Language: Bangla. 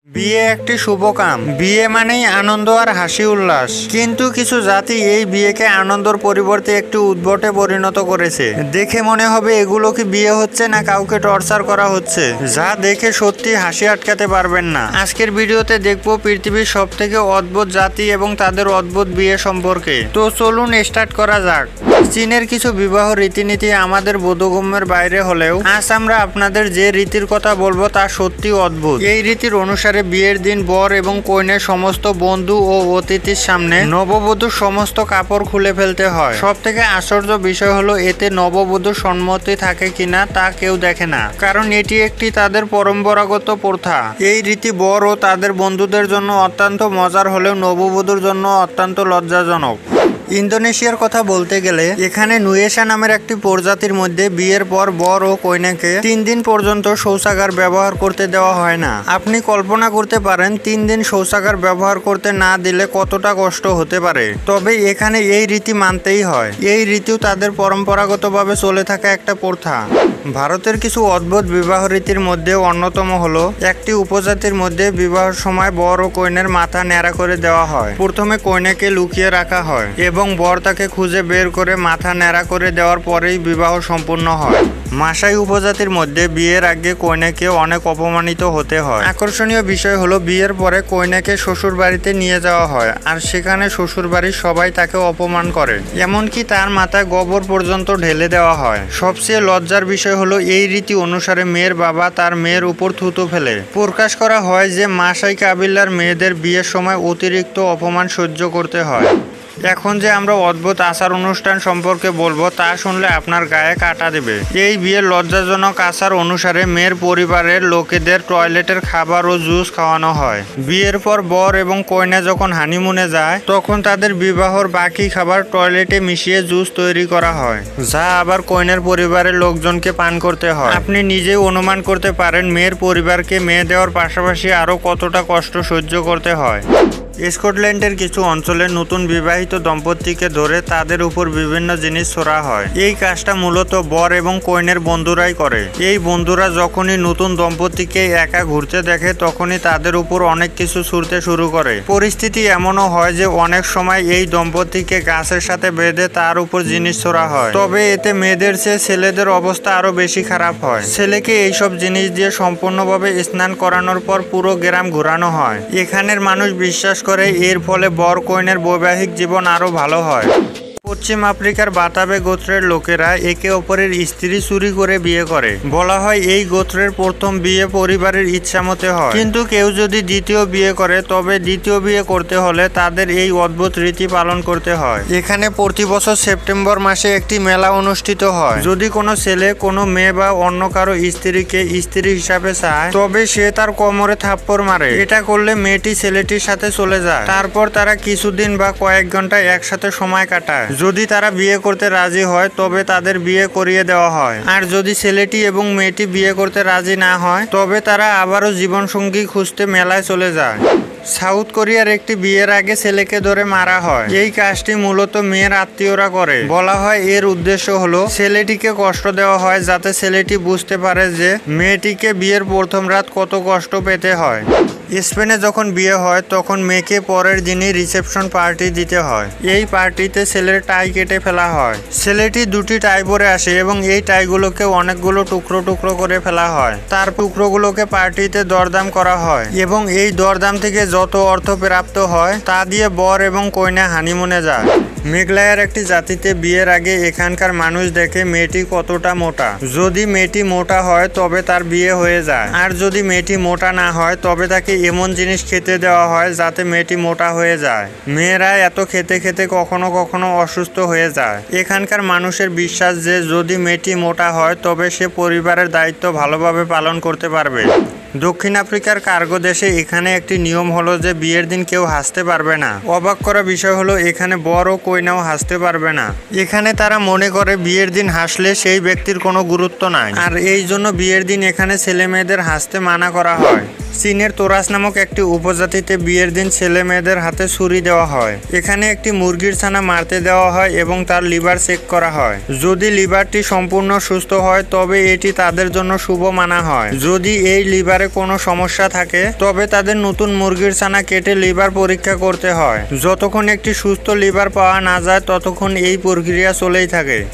বিয়ে একটি শুভ কাম। বিয়ে মানেই আনন্দ আর হাসি উল্লাস, কিন্তু কিছু জাতি এই বিয়েকে আনন্দর পরিবর্তে একটি উদ্ভটে পরিণত করেছে। দেখে মনে হবে এগুলো কি বিয়ে হচ্ছে না কাউকে টর্চার করা হচ্ছে, যা দেখে সত্যি হাসি আটকাতে পারবেন না। আজকের ভিডিওতে দেখবো পৃথিবীর সব থেকে অদ্ভুত জাতি এবং তাদের অদ্ভুত বিয়ে সম্পর্কে। তো চলুন স্টার্ট করা যাক। চীনের কিছু বিবাহ রীতিনীতি আমাদের বোধগম্যের বাইরে হলেও আজ আমরা আপনাদের যে রীতির কথা বলবো তা সত্যি অদ্ভুত। এই রীতির অনুসারে বিয়ের দিন বর এবং কইনের সমস্ত বন্ধু ও অতিথির সামনে নববধূর সমস্ত কাপড় খুলে ফেলতে হয়। সব থেকে আশ্চর্য বিষয় হলো এতে নববধূর সম্মতি থাকে কিনা তা কেউ দেখে না, কারণ এটি একটি তাদের পরম্পরাগত প্রথা। এই রীতি বর ও তাদের বন্ধুদের জন্য অত্যন্ত মজার হলেও নববধূর জন্য অত্যন্ত লজ্জাজনক। ইন্দোনেশিয়ার কথা বলতে গেলে এখানে নুয়েশা নামের একটি প্রজাতির মধ্যে বিয়ের পর বর ও কইনাকে 3 দিন পর্যন্ত শৌচাগার ব্যবহার করতে দেওয়া হয় না। আপনি কল্পনা করতে পারেন 3 দিন শৌচাগার ব্যবহার করতে না দিলে কতটা কষ্ট হতে পারে। তবে এখানে এই রীতি মানতেই হয়। এই রীতিও তাদের পরম্পরাগতভাবে চলে থাকা একটা প্রথা। ভারতের কিছু অদ্ভুত বিবাহ রীতির মধ্যে অন্যতম হলো একটি উপজাতির মধ্যে বিবাহের সময় বর ও কইনের মাথা ন্যাড়া করে দেওয়া হয়। প্রথমে কইনাকে লুকিয়ে রাখা হয় এবং বর তাকে খুঁজে বের করে মাথা ন্যাড়া করে দেওয়ার পরেই বিবাহ সম্পূর্ণ হয়। মাসাই উপজাতির মধ্যে বিয়ের আগে কইনাকে অনেক অপমানিত হতে হয়। আকর্ষণীয় বিষয় হলো বিয়ের পরে কইনাকে শ্বশুর বাড়িতে নিয়ে যাওয়া হয়, আর সেখানে শ্বশুর বাড়ির সবাই তাকে অপমান করে, এমনকি তার মাথায় গোবর পর্যন্ত ঢেলে দেওয়া হয়। সবচেয়ে লজ্জার বিষয় হলো এই রীতি অনুসারে মেয়ের বাবা তার মেয়ের উপর থুতু ফেলে। প্রকাশ করা হয় যে মাসাই কাবিলার মেয়েদের বিয়ের সময় অতিরিক্ত অপমান সহ্য করতে হয়। এখন যে আমরা অদ্ভুত আচার অনুষ্ঠান সম্পর্কে বলবো তা শুনলে আপনার গায়ে কাঁটা দেবে। এই বিয়ের লজ্জাজনক আচার অনুসারে মেয়ের পরিবারের লোকেদের টয়লেটের খাবার ও জুস খাওয়ানো হয়। বিয়ের পর বর এবং কইনা যখন হানিমুনে যায় তখন তাদের বিবাহর বাকি খাবার টয়লেটে মিশিয়ে জুস তৈরি করা হয়, যা আবার কইনার পরিবারের লোকজনকে পান করতে হয়। আপনি নিজেই অনুমান করতে পারেন মেয়ের পরিবারকে মেয়ে দেওয়ার পাশাপাশি আরও কতটা কষ্ট সহ্য করতে হয়। স্কটল্যান্ডের কিছু অঞ্চলে নতুন বিবাহিত দম্পতিকে ধরে তাদের উপর বিভিন্ন জিনিস ছোড়া হয়। এই কাজটা মূলত বর এবং কইনের বন্ধুরাই করে। এই বন্ধুরা যখনই নতুন দম্পতিকে একা ঘুরতে দেখে তখনই তাদের উপর অনেক কিছু ছুড়তে শুরু করে। পরিস্থিতি এমনও হয় যে অনেক সময় এই দম্পতিকে গাছের সাথে বেঁধে তার উপর জিনিস ছোড়া হয়। তবে এতে মেয়েদের চেয়ে ছেলেদের অবস্থা আরো বেশি খারাপ হয়। ছেলেকে এইসব জিনিস দিয়ে সম্পূর্ণভাবে স্নান করানোর পর পুরো গ্রাম ঘোরানো হয়। এখানের মানুষ বিশ্বাস করে এর ফলে বর কইনের বৈবাহিক জীবন আরো ভালো হয়। পশ্চিম আফ্রিকার বাতাবে গোত্রের লোকেরা একে অপরের স্ত্রী চুরি করে বিয়ে করে। বলা হয় এই গোত্রের প্রথম বিয়ে পরিবারের ইচ্ছামতে হয়, কিন্তু কেউ যদি দ্বিতীয় বিয়ে করে তবে দ্বিতীয় বিয়ে করতে হলে তাদের এই অদ্ভুত রীতি পালন করতে হয়। এখানে প্রতি বছর সেপ্টেম্বর মাসে একটি মেলা অনুষ্ঠিত হয়। যদি কোনো ছেলে কোনো মেয়ে বা অন্য কারো স্ত্রীকে স্ত্রী হিসাবে চায় তবে সে তার কোমরে থাপ্পড় মারে। এটা করলে মেয়েটি ছেলেটির সাথে চলে যায়। তারপর তারা কিছুদিন বা কয়েক ঘন্টা একসাথে সময় কাটায়। যদি তারা বিয়ে করতে রাজি হয় তবে তাদের বিয়ে করিয়ে দেওয়া হয়, আর যদি ছেলেটি এবং মেয়েটি বিয়ে করতে রাজি না হয় তবে তারা আবারও জীবনসঙ্গী খুঁজতে মেলায় চলে যায়। সাউথ কোরিয়ার একটি বিয়ের আগে ছেলেকে ধরে মারা হয়। এই কাজটি মূলত মেয়ের আত্মীয়রা করে। বলা হয় এর উদ্দেশ্য হলো ছেলেটিকে কষ্ট দেওয়া হয় যাতে ছেলেটি বুঝতে পারে যে মেয়েটিকে বিয়ের প্রথম রাত কত কষ্ট পেতে হয়। স্পেনে যখন বিয়ে হয় তখন মেয়েকে পরের দিনই রিসেপশন পার্টি দিতে হয়। এই পার্টিতে ছেলের টাই কেটে ফেলা হয়। ছেলেটি 2টি টাই পরে আসে এবং এই টাইগুলোকে অনেকগুলো টুকরো টুকরো করে ফেলা হয়। তার টুকরোগুলোকে পার্টিতে দরদাম করা হয় এবং এই দরদাম থেকে যত অর্থ প্রাপ্ত হয় তা দিয়ে বর এবং কইনা হানিমুনে যায়। মেঘালয়ের একটি জাতিতে বিয়ের আগে এখানকার মানুষ দেখে মেয়েটি কতটা মোটা। যদি মেয়েটি মোটা হয় তবে তার বিয়ে হয়ে যায়, আর যদি মেয়েটি মোটা না হয় তবে তাকে এমন জিনিস খেতে দেওয়া হয় যাতে মেয়েটি মোটা হয়ে যায়। মেয়েরা এত খেতে খেতে কখনো কখনো অসুস্থ হয়ে যায়। এখানকার মানুষের বিশ্বাস যে যদি মেয়েটি মোটা হয় তবে সে পরিবারের দায়িত্ব ভালোভাবে পালন করতে পারবে। দক্ষিণ আফ্রিকার কার্গো দেশে এখানে একটি নিয়ম হলো যে বিয়ের দিন কেউ হাসতে পারবে না। অবাক করা বিষয় হলো এখানে বর ও কইনাও হাসতে পারবে না। এখানে তারা মনে করে বিয়ের দিন হাসলে সেই ব্যক্তির কোনো গুরুত্ব নাই, আর এই জন্য বিয়ের দিন এখানে ছেলে মেয়েদের হাসতে মানা করা হয়। চীনের তোরাস নামক একটি উপজাতিতে বিয়ের দিন ছেলে মেয়েদের হাতে ছুরি দেওয়া হয়। এখানে একটি মুরগির ছানা মারতে দেওয়া হয় এবং তার লিভার চেক করা হয়। যদি লিভারটি সম্পূর্ণ সুস্থ হয় তবে এটি তাদের জন্য শুভ মানা হয়। যদি এই লিভারে কোনো সমস্যা থাকে তবে তাদের নতুন মুরগির ছানা কেটে লিভার পরীক্ষা করতে হয়। যতক্ষণ একটি সুস্থ লিভার পাওয়া না যায় ততক্ষণ এই প্রক্রিয়া চলেই থাকে।